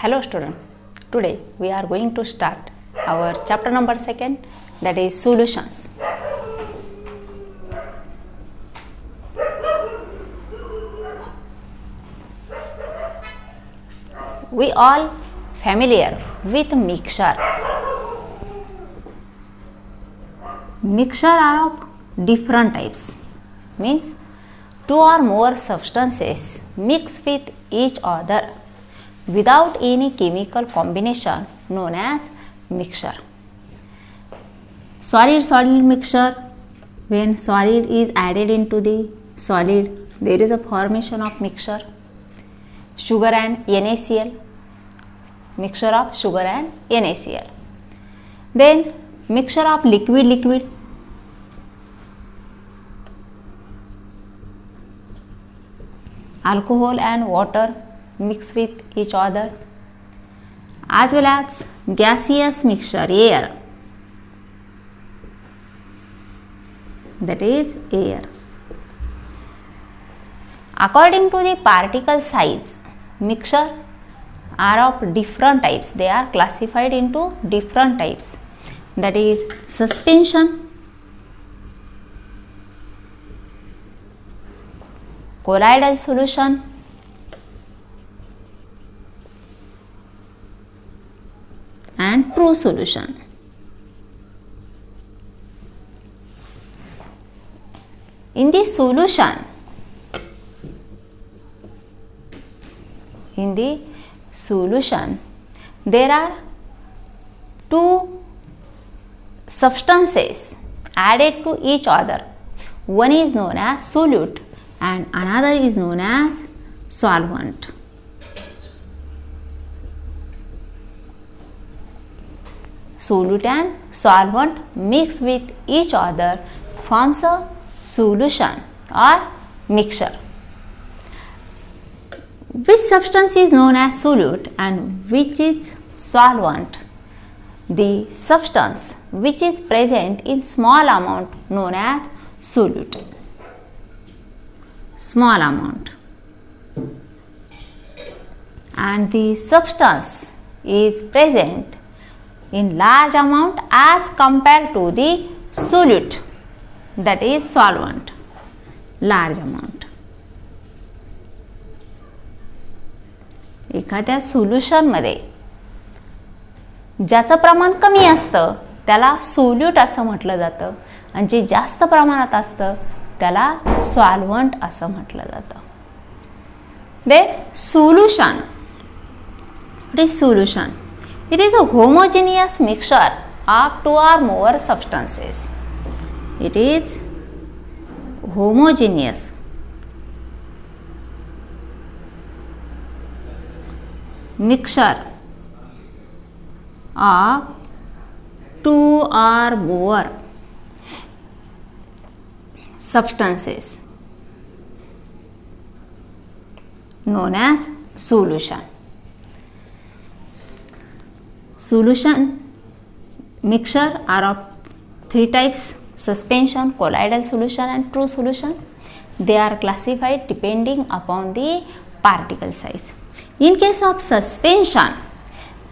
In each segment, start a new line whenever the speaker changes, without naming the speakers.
Hello student, today we are going to start our chapter number 2, that is solutions. We all familiar with mixture. Mixture are of different types, means two or more substances mix with each other without any chemical combination known as mixture. Solid mixture, when solid is added into the solid, there is a formation of mixture. Sugar and NaCl, mixture of sugar and NaCl. Then mixture of liquid, alcohol and water mix with each other, as well as gaseous mixture, air, that is air. According to the particle size, mixture are of different types. They are classified into different types, that is suspension, colloidal solution, and true solution. In the solution, there are two substances added to each other. One is known as solute and another is known as solvent. Solute and solvent mix with each other forms a solution or mixture. Which substance is known as solute and which is solvent? The substance which is present in small amount known as solute. Small amount. And the substance is present in large amount as compared to the solute, that is solvent, large amount. एखाद्या सोल्युशनमध्ये ज्याचं प्रमाण कमी असतं त्याला solute असं म्हटलं जातं आणि जे जास्त प्रमाणात असतं त्याला सॉल्व्हंट असं म्हटलं जातं. Then solution. What is solution? It is a homogeneous mixture of two or more substances. It is homogeneous mixture of two or more substances known as solution. Solution mixture are of three types: suspension, colloidal solution and true solution. They are classified depending upon the particle size. In case of suspension,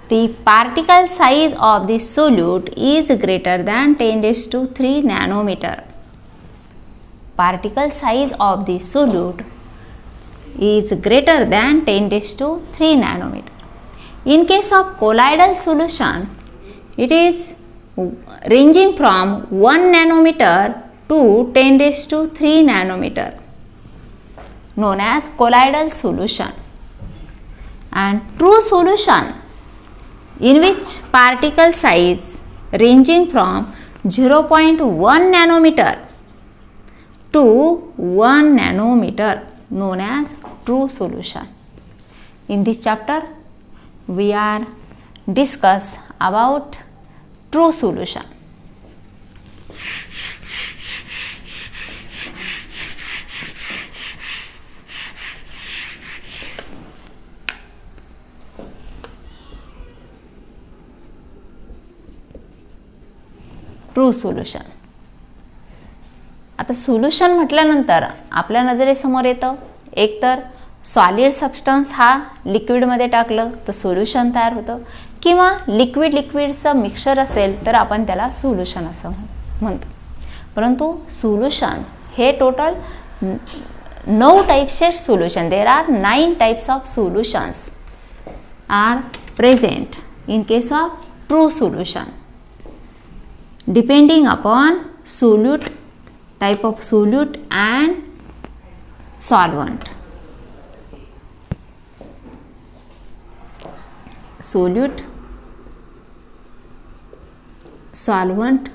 the particle size of the solute is greater than 10⁻³ nanometer. Particle size of the solute is greater than 10⁻³ nanometer. In case of colloidal solution, it is ranging from 1 nanometer to 10⁻³ nanometer, known as colloidal solution. And true solution, in which particle size ranging from 0.1 nanometer to 1 nanometer, known as true solution. In this chapter, we are discuss about true solution. True solution. आता solution म्हटल्यानंतर आपल्या नजरेसमोर येतं एक तर solid substance हा लिक्विडमध्ये टाकलं तर सोल्युशन तयार होतं, किंवा लिक्विडचं मिक्सचर असेल तर आपण त्याला सोल्युशन असं म्हणतो. परंतु सोल्युशन हे टोटल 9 टाईप्सचे solution, there are 9 types of solutions are present in case of true solution, depending upon solute, type of solute and solvent. Solute, solvent.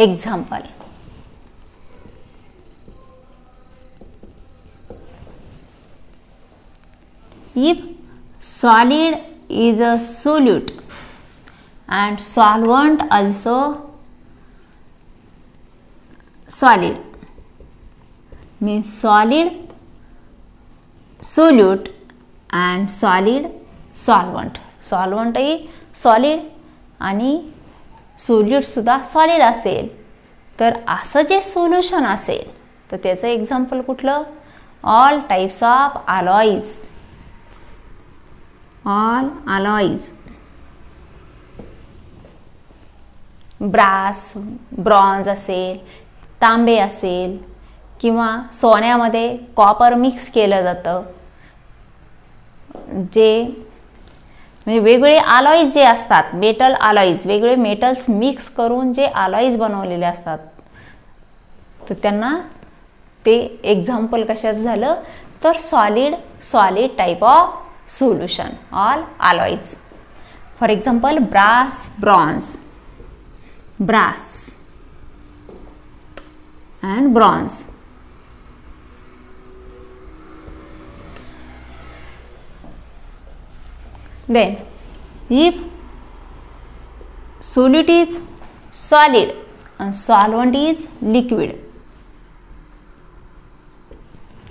Example: if solid is a solute and solvent also solid, means solid solute and solid solvent. solvent he solid आणि solute सुद्धा solid असेल तर असं जे solution असेल तर त्याचं example कुठलं? All types of alloys. All alloys, brass, bronze असेल, तांबे असेल, किंवा सोन्यामध्ये कॉपर मिक्स केलं जातं, जे म्हणजे वेगवेगळे अलॉईज जे असतात, मेटल अलॉईज, वेगवेगळे मेटल्स मिक्स करून जे अलॉईज बनवलेले असतात, तर त्यांना ते एक्झाम्पल कशाचं झालं तर solid type of solution, all alloys. For example brass, bronze, brass and bronze. Then if solute is solid and solvent is liquid,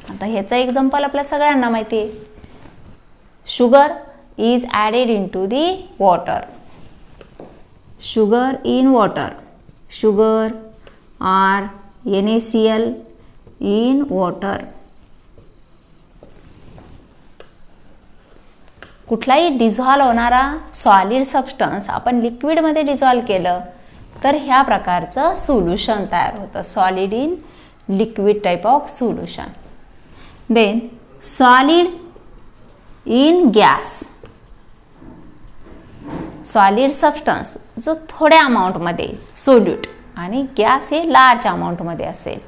आता ह्याचा एक्झाम्पल आपल्या सगळ्यांना माहिती आहे. Sugar is added into the water. sugar in water, sugar or NaCl in water. कुठलाही dissolve होणारा solid substance आपण लिक्विडमध्ये डिझॉल्व केलं तर ह्या प्रकारचं सोल्युशन तयार होतं, solid in liquid type of solution. Then solid in gas, solid substance जो थोड्या अमाऊंटमध्ये सोल्यूट आणि गॅस हे लार्ज अमाऊंटमध्ये असेल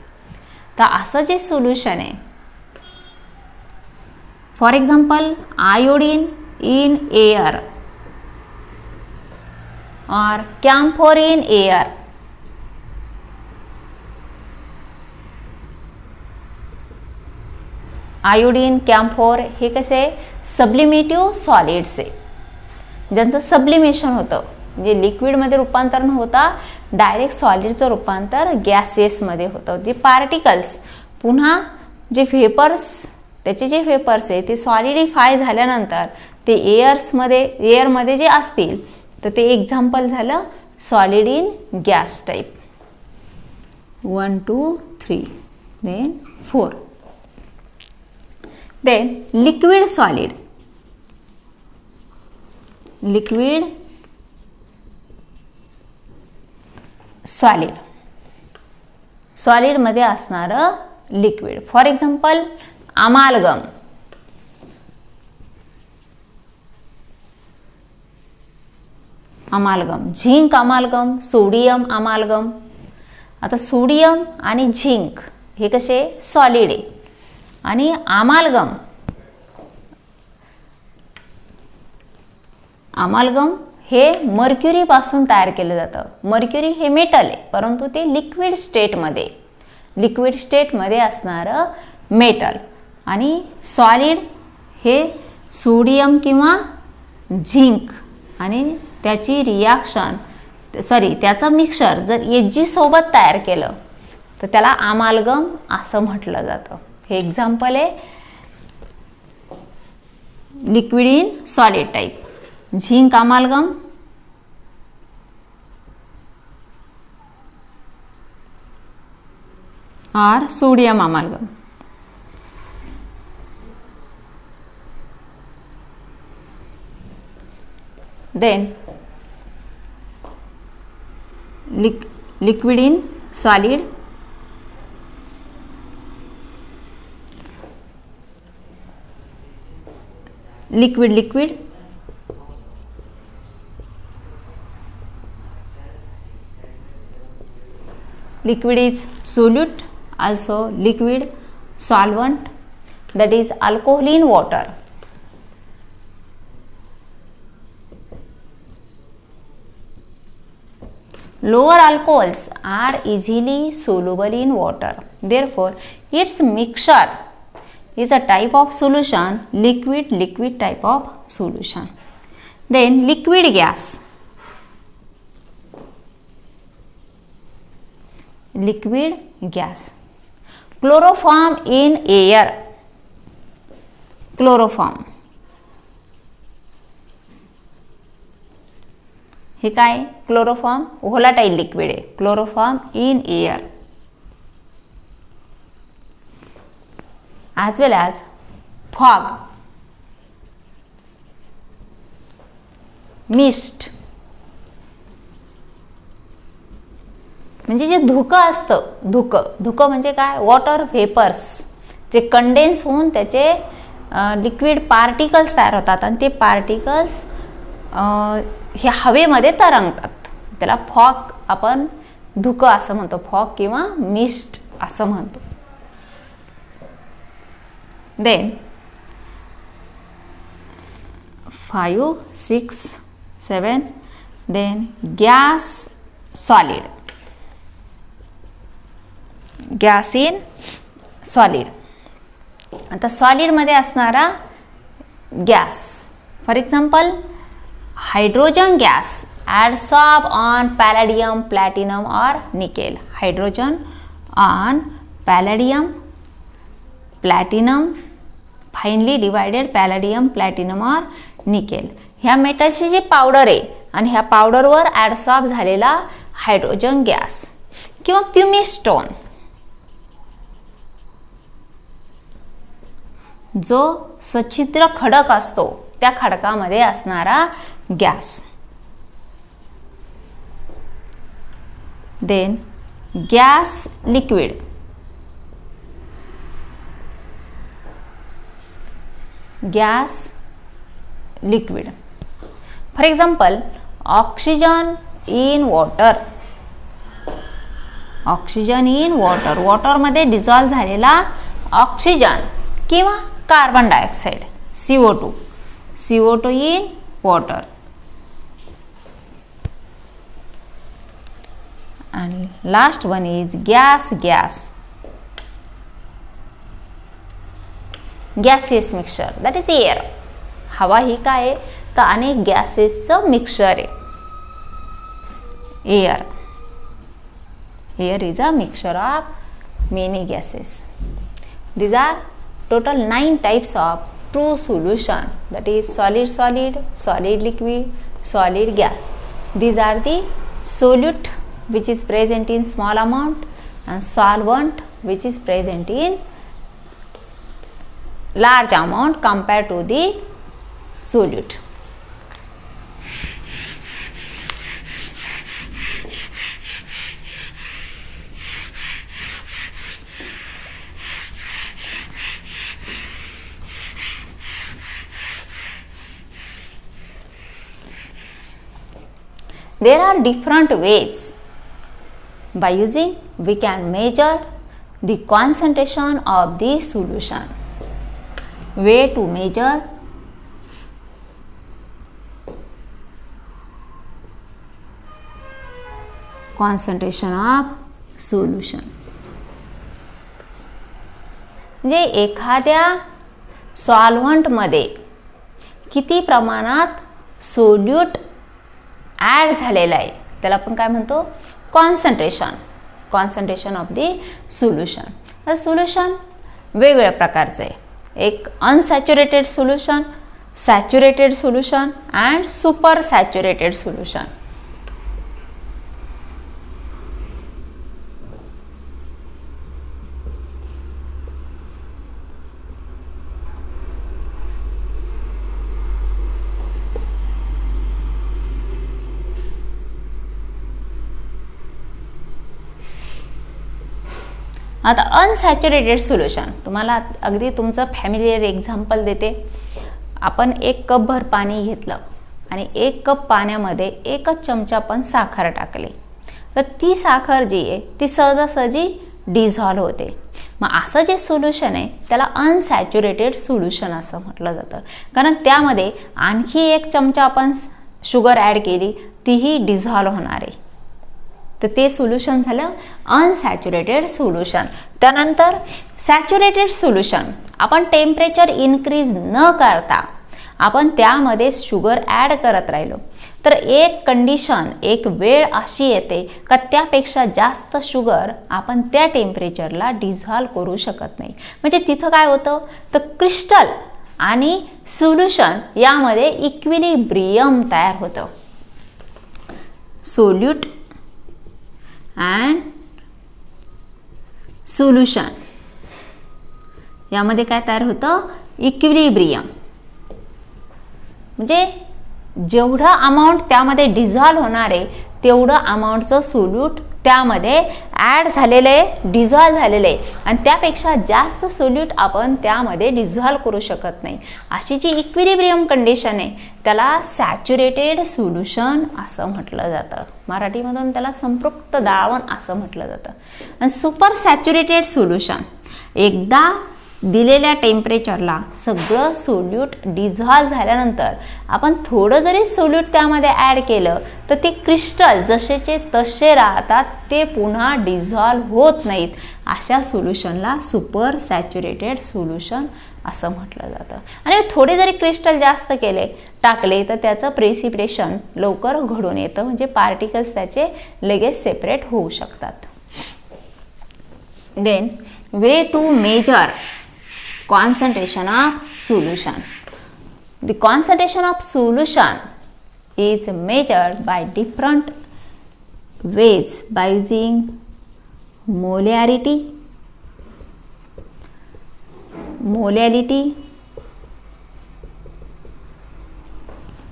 तर असं जे सोल्युशन आहे, for example iodine in air और कॅम्फोर इन एअर. आयोडीन, कॅम्फोर हे कसे सब्लिमेटिव्ह सॉलिड्स आहे, ज्यांचं सब्लिमेशन होतं, म्हणजे लिक्विडमध्ये रूपांतर न होता डायरेक्ट सॉलिडचं रूपांतर गॅसेसमध्ये होतं. जे पार्टिकल्स पुन्हा जे व्हेपर्स, त्याचे जे व्हेपर्स आहे ते सॉलिडिफाय झाल्यानंतर ते एअरमध्ये जे असतील तर ते एक्झाम्पल झालं solid in gas type. 1 2 3 then 4. Then liquid solid, liquid solid, सॉलिडमध्ये असणारं liquid. For example amalgam, amalgam, zinc amalgam, sodium amalgam. आता सोडियम आणि झिंक हे कसे सॉलिड आहे आणि अमालगम, अमालगम हे मर्क्युरीपासून तयार केलं जातं. मर्क्युरी हे मेटल आहे परंतु ते लिक्विड स्टेटमध्ये असणारं मेटल. आणि सॉलिड हे सोडियम किंवा झिंक आणि त्याची रिॲक्शन त्याचं मिक्सचर जर Hg सोबत तयार केलं तर त्याला अमालगम असं म्हटलं जातं. हे एक्झाम्पल आहे liquid in solid type. Zinc अमालगम, or sodium amalgam. Then liquid in solid, liquid is solute, also liquid solvent, that is alcohol in water. Lower alcohols are easily soluble in water. Therefore, its mixture is a type of solution, liquid type of solution. Then liquid gas. Liquid gas. Chloroform in air. Chloroform. हे काय? Chloroform व्होलाटाइल liquid आहे. Chloroform in air. as well as fog, mist, म्हणजे जे धुकं असतं, धुकं म्हणजे काय? वॉटर व्हेपर्स जे कंडेन्स होऊन त्याचे लिक्विड पार्टिकल्स तयार होतात आणि ते पार्टिकल्स हे हवेमध्ये तरंगतात. त्याला फॉग आपण धुकं असं म्हणतो, फॉग किंवा मिस्ट असं म्हणतो. Then 5, 6, 7 then gas solid. Gas in solid. आता सॉलिडमध्ये असणारा gas, for example hydrogen gas adsorb on palladium, platinum or nickel. Hydrogen on palladium, platinum, finely divided palladium, platinum or nickel. ह्या मेटलची जी पावडर आहे आणि ह्या पावडरवर ॲडसॉर्ब झालेला हायड्रोजन गॅस किंवा प्युमी stone, जो सच्छिद्र खडक असतो त्या खडकामध्ये असणारा gas. Then gas liquid. Gas liquid for example oxygen in water. Oxygen in water, वॉटरमध्ये डिझॉल्व झालेला ऑक्सिजन किंवा carbon dioxide CO2. CO2 in water. And last one is gas. Gaseous mixture, that is air. हवा ही काय आहे तर अनेक गॅसेसचं mixture आहे. Air is a mixture of many gases. These are total 9 types of true solution, that is solid, solid liquid, solid gas. These are the solute which is present in small amount and solvent which is present in large amount compared to the solute. There are different ways by using we can measure the concentration of the solution. Way to measure concentration of solution. म्हणजे एखाद्या सॉल्व्हंटमध्ये किती प्रमाणात solute add झालेला आहे त्याला आपण काय म्हणतो? Concentration of the solution. Solution वेगवेगळ्या प्रकारचं आहे. एक unsaturated solution, saturated solution and super saturated solution. आता अनसॅच्युरेटेड सोल्युशन, तुम्हाला अगदी तुमचं फॅमिलियर एक्झाम्पल देते. आपण 1 कपभर पाणी घेतलं आणि 1 कप पाण्यामध्ये 1च चमचा आपण साखर टाकली, तर ती साखर जी आहे ती सहजासहजी डिझॉल्व होते. मग असं जे सोल्युशन आहे त्याला अनसॅच्युरेटेड सोल्युशन असं म्हटलं जातं, कारण त्यामध्ये आणखी 1 चमचा आपण शुगर ॲड केली, तीही डिझॉल्व होणार आहे. तर ते सोल्युशन झालं अनसॅच्युरेटेड सोल्युशन. त्यानंतर सॅच्युरेटेड सोल्युशन, आपण टेम्परेचर इन्क्रीज न करता आपण त्यामध्ये शुगर ॲड करत राहिलो, तर एक कंडिशन, एक वेळ अशी येते का त्यापेक्षा जास्त शुगर आपण त्या टेम्परेचरला डिझॉल्व करू शकत नाही. म्हणजे तिथं काय होतं, तर क्रिस्टल आणि सोल्युशन यामध्ये इक्विलिब्रियम तयार होतं. सोल्यूट अँड सोल्युशन यामध्ये काय तयार होतं, इक्विलिब्रियम. म्हणजे जेवढं अमाऊंट त्यामध्ये डिझॉल्व होणार आहे तेवढं अमाऊंटचं सोल्यूट त्यामध्ये ॲड झालेलं आहे, डिझॉल्व झालेलं आहे, आणि त्यापेक्षा जास्त सोल्यूट आपण त्यामध्ये डिझॉल्व करू शकत नाही. अशी जी इक्विलिब्रियम कंडिशन आहे त्याला सॅच्युरेटेड सोल्युशन असं म्हटलं जातं. मराठीमधून त्याला संपृक्त द्रावण असं म्हटलं जातं. आणि सुपर सॅच्युरेटेड सोल्युशन, एकदा दिलेल्या टेम्परेचरला सगळं सोल्यूट डिझॉल्व झाल्यानंतर आपण थोडं जरी सोल्यूट त्यामध्ये ॲड केलं तर ते क्रिस्टल जसेचे तसे राहतात, ते पुन्हा डिझॉल्व होत नाहीत. अशा सोल्युशनला सुपर सॅच्युरेटेड सोल्युशन असं म्हटलं जातं. आणि थोडे जरी क्रिस्टल जास्त टाकले तर त्याचं प्रेसिपिटेशन लवकर घडून येतं, म्हणजे पार्टिकल्स त्याचे लगेच सेपरेट होऊ शकतात. Then way to measure concentration of solution. The concentration of solution is measured by different ways, by using molarity,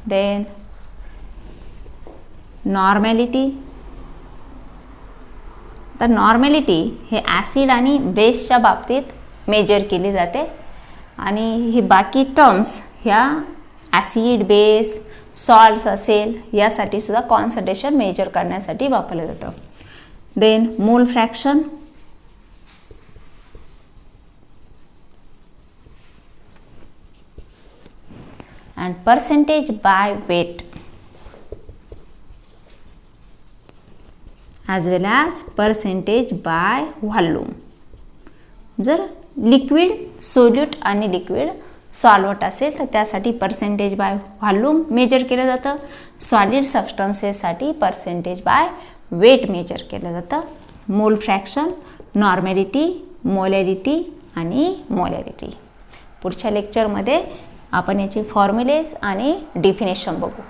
then normality. तर नॉर्मॅलिटी हे ॲसिड आणि बेसच्या बाबतीत मेजर केली जाते, आणि ही बाकी टर्म्स ह्या ॲसिड, बेस, सॉल्ट्स असेल यासाठी सुद्धा कॉन्सन्ट्रेशन मेजर करण्यासाठी वापरलं जातं. Then mole fraction, and percentage by weight, as well as percentage by volume. जर लिक्विड सोल्यूट आणि लिक्विड सॉल्वट असेल तर त्यासाठी पर्सेंटेज बाय व्हॉल्यूम मेजर केलं जातं. सॉलिड सबस्टन्सेससाठी पर्सेंटेज बाय वेट मेजर केलं जातं. मोल फ्रॅक्शन, नॉर्मॅलिटी, मोलॅरिटी आणि मोलॅरिटी. पुढच्या लेक्चरमध्ये आपण याचे फॉर्म्युलेज आणि डिफिनेशन बघू.